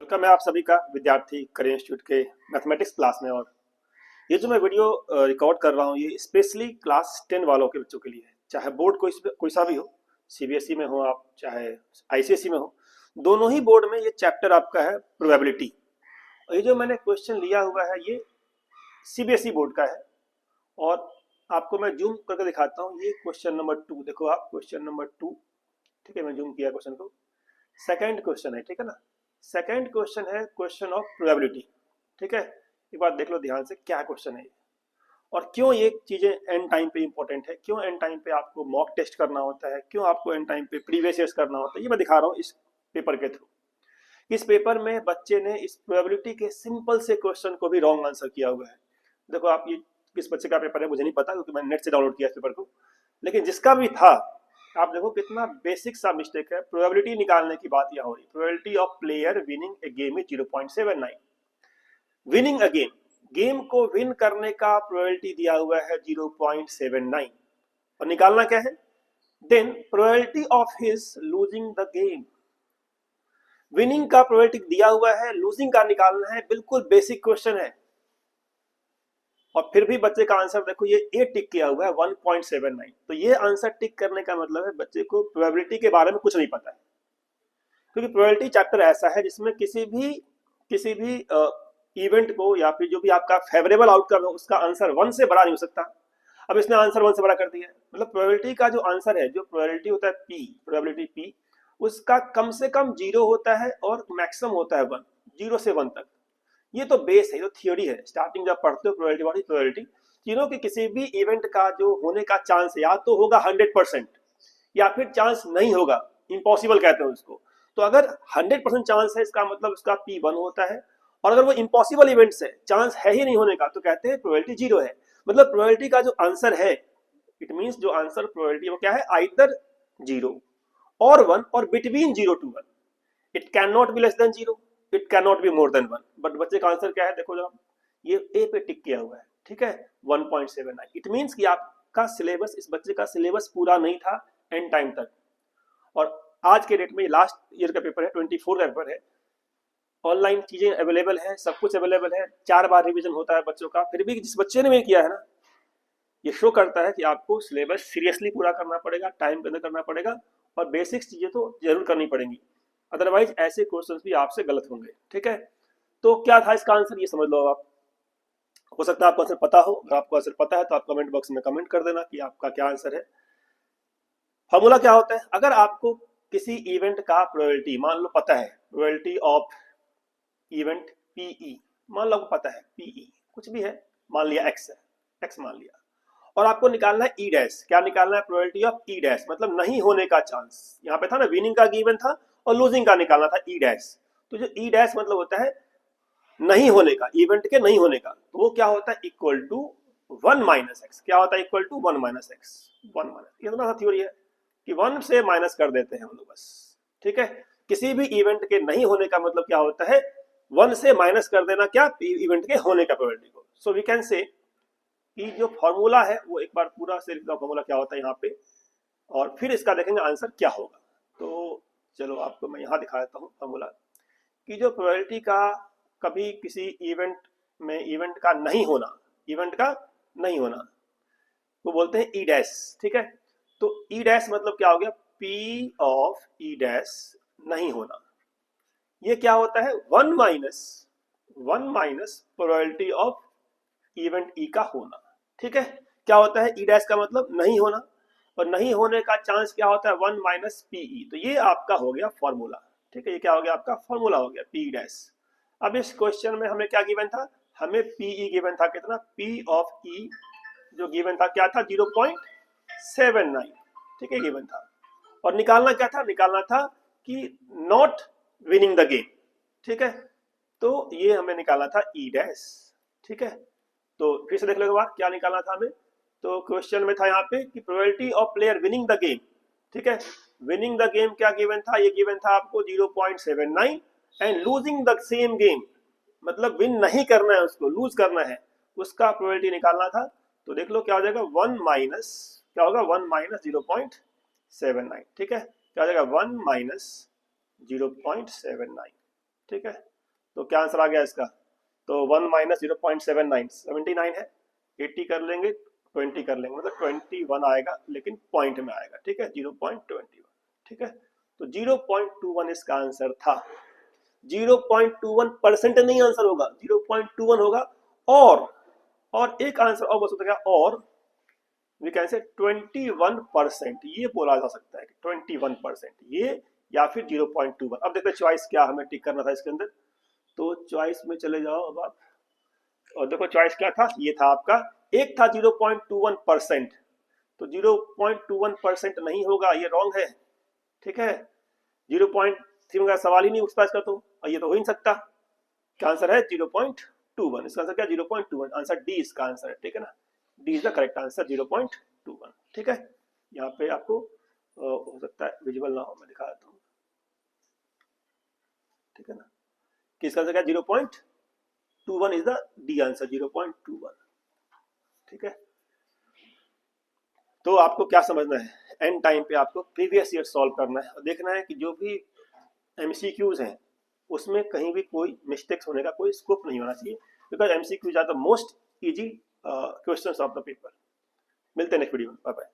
Welcome है आप सभी का विद्यार्थी करें इंस्टीट्यूट के मैथमेटिक्स क्लास में। और ये जो मैं वीडियो रिकॉर्ड कर रहा हूँ ये स्पेशली क्लास 10 वालों के बच्चों के लिए है। चाहे बोर्ड कोई सा भी हो, सीबीएसई में हो आप, चाहे आईसीएसई में हो, दोनों ही बोर्ड में ये चैप्टर आपका है प्रोबेबिलिटी। और ये जो मैंने क्वेश्चन लिया हुआ है ये सीबीएसई बोर्ड का है। और आपको मैं जूम करके दिखाता हूँ। ये क्वेश्चन नंबर 2 देखो आप, क्वेश्चन नंबर 2। ठीक है, मैं जूम किया क्वेश्चन को। सेकंड क्वेश्चन है, ठीक है ना। सेकंड क्वेश्चन है क्वेश्चन ऑफ प्रोबेबिलिटी। ठीक है, एक बार देख लो ध्यान से क्या क्वेश्चन है और क्यों ये चीजें एंड टाइम पे इंपॉर्टेंट है, क्यों एंड टाइम पे आपको मॉक टेस्ट करना होता है, क्यों आपको एंड टाइम पे प्रीवियस ईयर्स करना होता है, ये मैं दिखा रहा हूँ इस पेपर के थ्रू। इस पेपर में बच्चे ने इस प्रोबेबिलिटी के सिंपल से क्वेश्चन को भी रॉन्ग आंसर किया हुआ है। देखो आप, ये किस बच्चे का पेपर है मुझे नहीं पता क्योंकि मैंने नेट से डाउनलोड किया इस पेपर को, लेकिन जिसका भी था आप देखो कितना बेसिक सा मिस्टेक है। प्रोबेबिलिटी निकालने की बात यहाँ हो रही, probability of player winning A game is 0.79। Winning a game को विन करने का प्रोबेबिलिटी दिया हुआ है 0.79 और निकालना क्या है, then probability of his losing the game. Winning का प्रोबेबिलिटी दिया हुआ है, लूजिंग का निकालना है। बिल्कुल बेसिक क्वेश्चन है और फिर भी बच्चे का आंसर देखो ये ए टिक किया हुआ है 1.79। तो ये आंसर टिक करने का मतलब है बच्चे को प्रोबेबिलिटी के बारे में कुछ नहीं पता है, क्योंकि प्रोबेबिलिटी चैप्टर ऐसा है जिसमें किसी भी इवेंट को या फिर जो भी आपका फेवरेबल आउटकम है उसका आंसर 1 से बड़ा नहीं हो सकता। अब इसने आंसर 1 से बड़ा कर दिया है, मतलब प्रोबेबिलिटी का जो आंसर है, जो प्रोबेबिलिटी होता है पी, प्रोबेबिलिटी पी, उसका कम से कम 0 होता है और मैक्सिमम होता है 1, 0 से 1 तक। ये तो बेस है, ये तो थियोरी है। स्टार्टिंग जब पढ़ते हो प्रोबेबिलिटी तीनों की किसी भी इवेंट का जो होने का चांस है या तो होगा 100% या फिर चांस नहीं होगा, इम्पॉसिबल कहते हैं उसको। तो अगर 100% चांस है इसका मतलब उसका पी 1 होता है, और अगर वो इम्पॉसिबल इवेंट्स है, चांस है ही नहीं होने का, तो कहते हैं प्रोबेबिलिटी 0 है। मतलब प्रोबेबिलिटी का जो आंसर है, इट मींस जो आंसर प्रोबेबिलिटी वो क्या है, आइदर 0 और 1 और between 0 to 1। It can not be less than 0, it can not be more than 1। But बच्चे का आंसर क्या है, देखो जरा, ये ए पे टिक किया हुआ है। ठीक है, 1.79। इट मींस कि आपका सिलेबस, इस बच्चे का सिलेबस पूरा नहीं था एंड टाइम तक। और आज के डेट में लास्ट ईयर का पेपर है, 24 का पेपर है, ऑनलाइन चीजें अवेलेबल है, सब कुछ अवेलेबल है, 4 बार रिवीजन होता है बच्चों का। फिर भी जिस बच्चे ने भी किया है ना, ये शो करता है कि आपको सिलेबस सीरियसली पूरा करना पड़ेगा, टाइम के अंदर करना पड़ेगा और बेसिक्स चीजें तो जरूर करनी पड़ेंगी, अदरवाइज ऐसे क्वेश्चंस भी आपसे गलत होंगे। ठीक है, तो क्या था इसका आंसर ये समझ लो आप। हो सकता है आपको आंसर पता हो, अगर आपको आंसर पता है तो आप कमेंट बॉक्स में कमेंट कर देना कि आपका क्या आंसर है। फॉर्मूला क्या होता है, अगर आपको किसी इवेंट का प्रोबेबिलिटी मान लो पता है, प्रोबेबिलिटी ऑफ इवेंट पीई, मान लो आपको पता है पीई कुछ भी है, मान लिया एक्स है, एक्स मान लिया, और आपको निकालना है ई डैश। क्या निकालना है, प्रोबेबिलिटी ऑफ ई डैश, मतलब नहीं होने का चांस। यहाँ पे था ना, विनिंग का गिवन था और लूजिंग का निकालना था ई डैश। तो जो ई डैश मतलब होता है नहीं होने का, इवेंट के नहीं होने का, तो वो क्या होता है, इक्वल टू 1 माइनस एक्स। क्या होता है, equal to 1 minus x. 1 minus, इतना सा थ्योरी है कि 1 से माइनस कर देते हैं हम लोग बस। ठीक है, किसी भी इवेंट के नहीं होने का मतलब क्या होता है, 1 से माइनस कर देना क्या, इवेंट के होने का प्रोबेबिलिटी को। सो वी कैन से कि जो फॉर्मूला है वो एक बार पूरा से फॉर्मूला क्या होता है यहाँ पे, और फिर इसका देखेंगे आंसर क्या होगा। तो चलो आपको मैं यहाँ दिखा देता हूँ फॉर्मूला, कि जो प्रोबेबिलिटी का कभी किसी इवेंट में, इवेंट का नहीं होना, इवेंट का नहीं होना, वो बोलते हैं ई डैश। ठीक है, तो ई डैश मतलब क्या हो गया, पी ऑफ ई डैश नहीं होना। ये क्या होता है, 1 minus probability of event E का होना। ठीक है, क्या होता है, ई डैश का मतलब नहीं होना, और नहीं होने का चांस क्या होता है, 1 माइनस पीई। तो ये आपका हो गया फॉर्मूला। ठीक है, ये क्या हो गया, आपका फॉर्मूला हो गया पी डैश। अब इस क्वेश्चन में हमें क्या गिवन था, हमें पीई गिवन था कितना, पी ऑफ ई जो गिवन था क्या था, 0.79। ठीक है, गिवन था, और निकालना क्या था, निकालना था कि नॉट विनिंग द गेम। ठीक है, तो ये हमें निकालना था ई डैश। ठीक है, तो फिर से देख लो एक बार क्या निकालना था हमें। तो क्वेश्चन में था यहाँ पे कि probability of player winning the game. ठीक है, विनिंग द गेम क्या गिवन था, ये गिवन था आपको 0.79, and losing the same game मतलब विन नहीं करना है उसको, लूज करना है, उसका प्रोबेबिलिटी निकालना था। तो देख लो क्या हो जाएगा, 1 माइनस, क्या होगा, 1 माइनस 0.79। ठीक है, क्या हो जाएगा, 1 माइनस 0.79। ठीक है, तो क्या आंसर आ गया इसका? तो 1 माइनस 0.79 79 है, 80 कर लेंगे 20 कर लेंगे, मतलब 21 आएगा, लेकिन पॉइंट में आएगा, ठीक है, 0.21, ठीक है। तो 0.21 इसका आंसर था। 0.21% नहीं आंसर होगा, 0.21 होगा। और एक आंसर और बस होता गया, और वी कैन से 21%, ये बोला जा सकता है कि 21% ये, या फिर 0.21। अब देखते हैं चॉइस क्या हमें टिक करना था इसके अंदर। तो चॉइस में चले जाओ अब आप, और देखो चॉइस क्या था, ये था आपका, एक था 0.21%, तो 0.21% नहीं होगा, ये रॉन्ग है, ठीक है। 0.3 का सवाल ही नहीं उठता इसका, तो ये तो हो ही नहीं सकता। क्या आंसर है? 0.21, इसका आंसर क्या? 0.21, आंसर डी इसका आंसर है, ठीक है ना, D is the correct answer, 0.21, ठीक है। यहाँ पे आपको हो सकता है विजुअल ना हो, मैं दिखा देता हूँ, ठीक है ना, कि इसका आंसर क्या? 0.21 इज द डी आंसर, 0.21, ठीक है। तो आपको क्या समझना है, एंड टाइम पे आपको प्रीवियस ईयर सॉल्व करना है और देखना है कि जो भी एमसीक्यूज हैं उसमें कहीं भी कोई मिस्टेक्स होने का कोई स्कोप नहीं होना चाहिए, because MCQs are the most easy questions of the paper. मिलते हैं नेक्स्ट वीडियो में, बाय बाय।